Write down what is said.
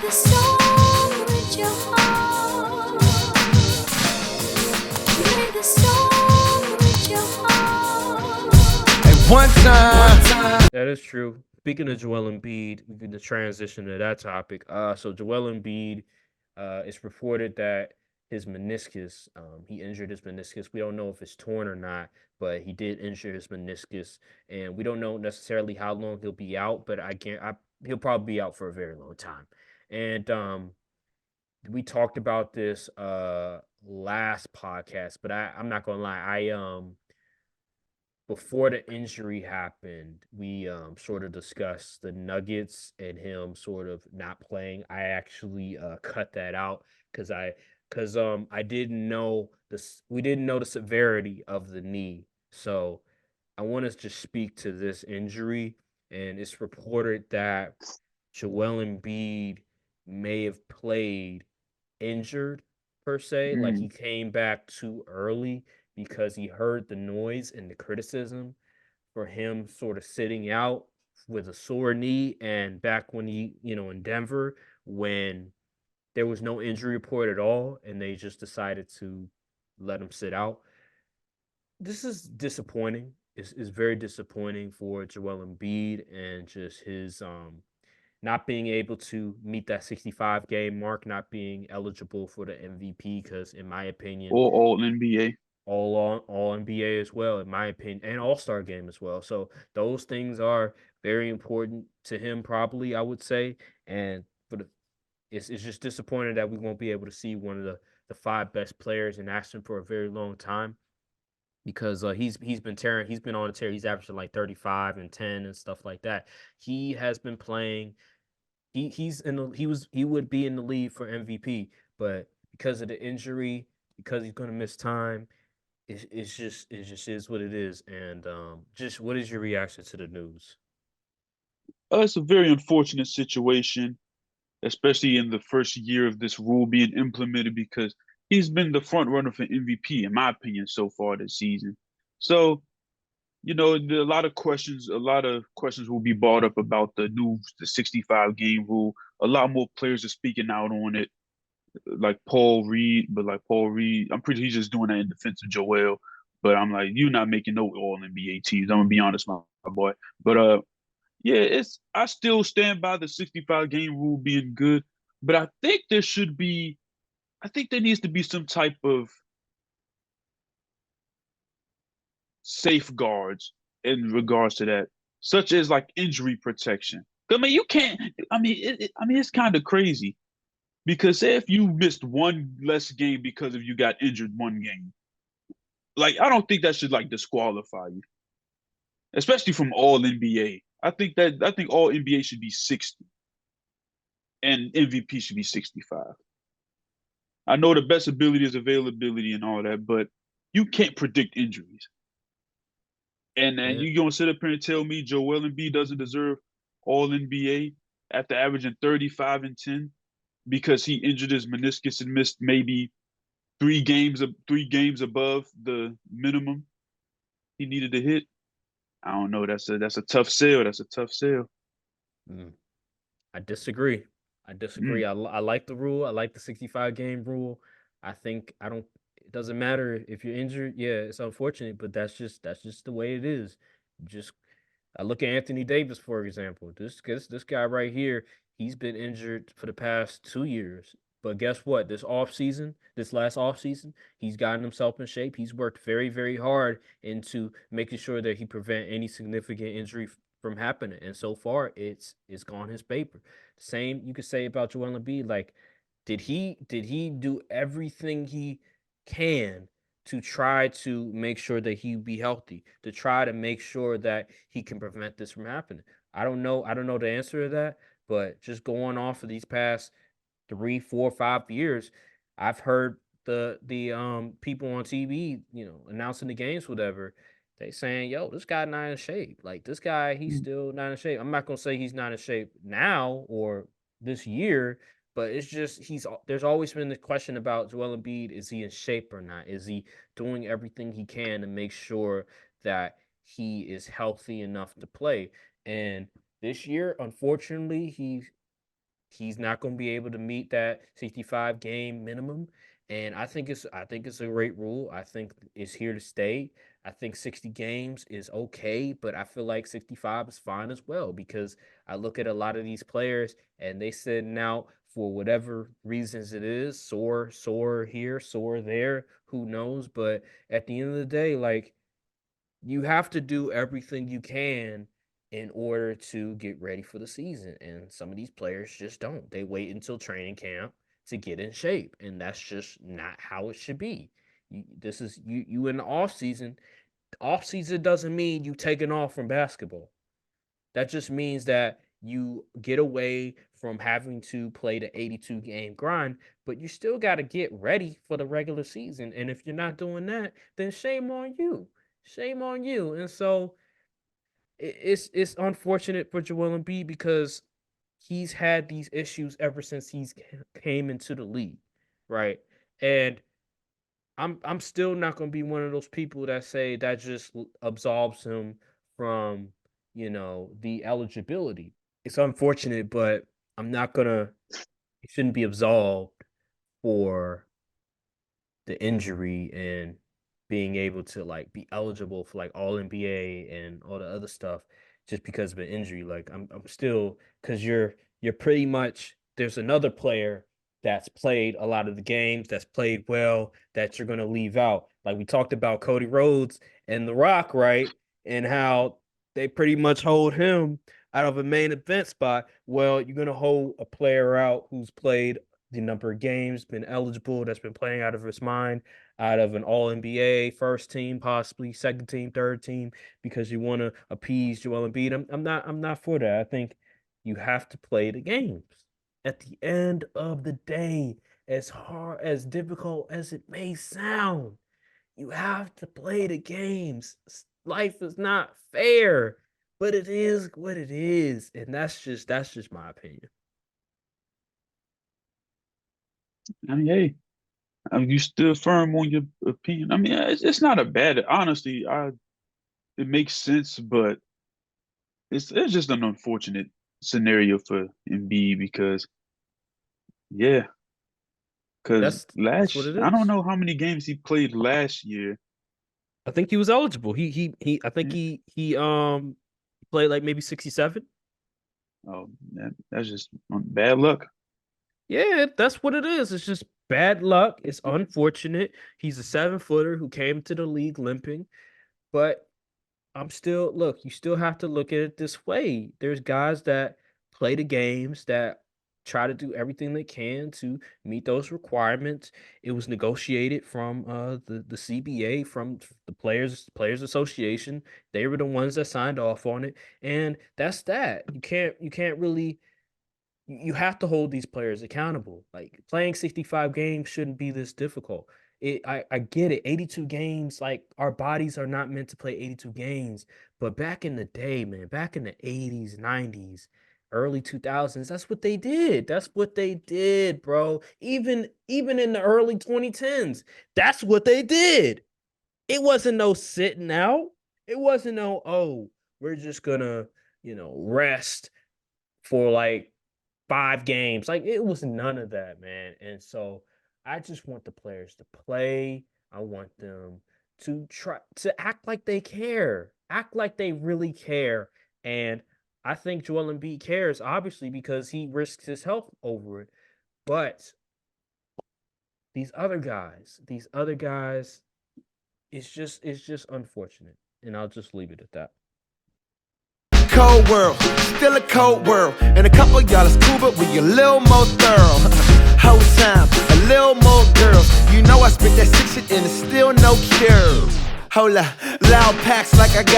the song with your heart. Play the song with your heart. At one time. That is true. Speaking of Joel Embiid, we can transition to that topic. So Joel Embiid, it's reported that his meniscus, he injured his meniscus. We don't know if it's torn or not, but he did injure his meniscus, and we don't know necessarily how long he'll be out. But he'll probably be out for a very long time. And we talked about this last podcast, but I'm not gonna lie, I before the injury happened, we sort of discussed the Nuggets and him sort of not playing. I actually cut that out because I didn't know this. We didn't know the severity of the knee, so I want to just speak to this injury. And it's reported that Joel Embiid may have played injured per se, like he Mm. came back too early because he heard the noise and the criticism for him sort of sitting out with a sore knee. And back when in Denver, when there was no injury report at all and they just decided to let him sit out. This is disappointing. It's very disappointing for Joel Embiid and just his not being able to meet that 65 game mark, not being eligible for the MVP because in my opinion, Or all NBA. all NBA as well, in my opinion, and All Star game as well. So those things are very important to him, probably I would say. And for the it's just disappointing that we won't be able to see one of the five best players in action for a very long time because he's been on a tear. He's averaging like 35 and 10 and stuff like that. He has been playing. He would be in the lead for MVP, but because of the injury, because he's going to miss time, it just is what it is. And just what is your reaction to the news? It's a very unfortunate situation, especially in the first year of this rule being implemented because he's been the front runner for MVP, in my opinion, so far this season. So, a lot of questions will be brought up about the 65 game rule. A lot more players are speaking out on it, like Paul Reed, but like Paul Reed, I'm pretty sure he's just doing that in defense of Joel. But I'm like, you're not making no all NBA teams. I'm gonna be honest, my boy. But yeah, I still stand by the 65 game rule being good, but I think there needs to be some type of safeguards in regards to that, such as like injury protection. I mean, you can't. I mean, it's kind of crazy because say if you missed one less game because of you got injured one game, like I don't think that should like disqualify you, especially from all NBA. I think all NBA should be 60 and MVP should be 65. I know the best ability is availability and all that, but you can't predict injuries. And Yeah, you gonna sit up here and tell me Joel Embiid doesn't deserve all NBA after averaging 35 and 10 because he injured his meniscus and missed maybe 3 games above the minimum he needed to hit. I don't know. That's a tough sell. That's a tough sell. mm, I disagree. I disagree. Mm. I like the rule. I like the 65 game rule. I think I don't. It doesn't matter if you're injured. Yeah, it's unfortunate, but that's just the way it is. Just I look at Anthony Davis for example. This guy right here, he's been injured for the past 2 years. But guess what? This last off season, he's gotten himself in shape. He's worked very, very hard into making sure that he prevent any significant injury from happening. And so far, it's gone his paper. Same you could say about Joel Embiid. Like, did he do everything he can to try to make sure that he be healthy, to try to make sure that he can prevent this from happening? I don't know. I don't know the answer to that, but just going off of these past 3, 4, 5 years, I've heard the people on TV, announcing the games, whatever. They saying, "Yo, this guy not in shape. Like this guy, he's still not in shape." I'm not gonna say he's not in shape now or this year, but it's just there's always been the question about Joel Embiid: is he in shape or not? Is he doing everything he can to make sure that he is healthy enough to play? And this year, unfortunately, He's not going to be able to meet that 65 game minimum. And I think it's a great rule. I think it's here to stay. I think 60 games is okay, but I feel like 65 is fine as well because I look at a lot of these players and they sitting out for whatever reasons it is, sore here, sore there, who knows? But at the end of the day, like you have to do everything you can in order to get ready for the season. And some of these players just don't. They wait until training camp to get in shape. And that's just not how it should be. This is you in the off season. Off season doesn't mean you taking off from basketball. That just means that you get away from having to play the 82 game grind, but you still got to get ready for the regular season. And if you're not doing that, then shame on you. Shame on you. And so it's unfortunate for Joel Embiid because he's had these issues ever since he's came into the league, right? And I'm still not going to be one of those people that say that just absolves him from, the eligibility. It's unfortunate, but I'm not gonna. He shouldn't be absolved for the injury and being able to like be eligible for like all NBA and all the other stuff just because of an injury. Like I'm still because you're pretty much there's another player that's played a lot of the games, that's played well, that you're gonna leave out. Like we talked about Cody Rhodes and The Rock, right? And how they pretty much hold him out of a main event spot. Well, you're gonna hold a player out who's played the number of games, been eligible, that's been playing out of his mind, out of an All NBA first team, possibly second team, third team, because you want to appease Joel Embiid. I'm not for that. I think you have to play the games. At the end of the day, as hard as difficult as it may sound, you have to play the games. Life is not fair, but it is what it is, and that's just my opinion. I mean, hey, you still firm on your opinion. I mean, it's not a bad. Honestly, it makes sense, but it's just an unfortunate scenario for Embiid because yeah, because That's what it I don't is. know how many games he played last year. I think he was eligible. He I think Yeah. he played like maybe 67. Oh, that's just bad luck. Yeah, that's what it is. It's just bad luck. It's unfortunate. He's a 7 footer who came to the league limping, but I'm still look, you still have to look at it this way. There's guys that play the games that try to do everything they can to meet those requirements. It was negotiated from the CBA, from the Players Association. They were the ones that signed off on it, and that's that. You can't really you have to hold these players accountable. Like playing 65 games shouldn't be this difficult. I get it. 82 games, like our bodies are not meant to play 82 games. But back in the day, man, back in the 80s, 90s, early 2000s, that's what they did. That's what they did, bro. Even in the early 2010s, that's what they did. It wasn't no sitting out. It wasn't no, oh, we're just gonna, rest for like 5 games. Like it was none of that, man. And so I just want the players to play. I want them to try to act like they care, act like they really care. And I think Joel Embiid cares, obviously, because he risks his health over it. But these other guys, it's just unfortunate. And I'll just leave it at that. Cold world, still a cold world. And a couple y'all is cool, but we a little more thorough. Whole time, a little more girls. You know I spit that sick shit and it's still no cure. Hold up, loud packs like I got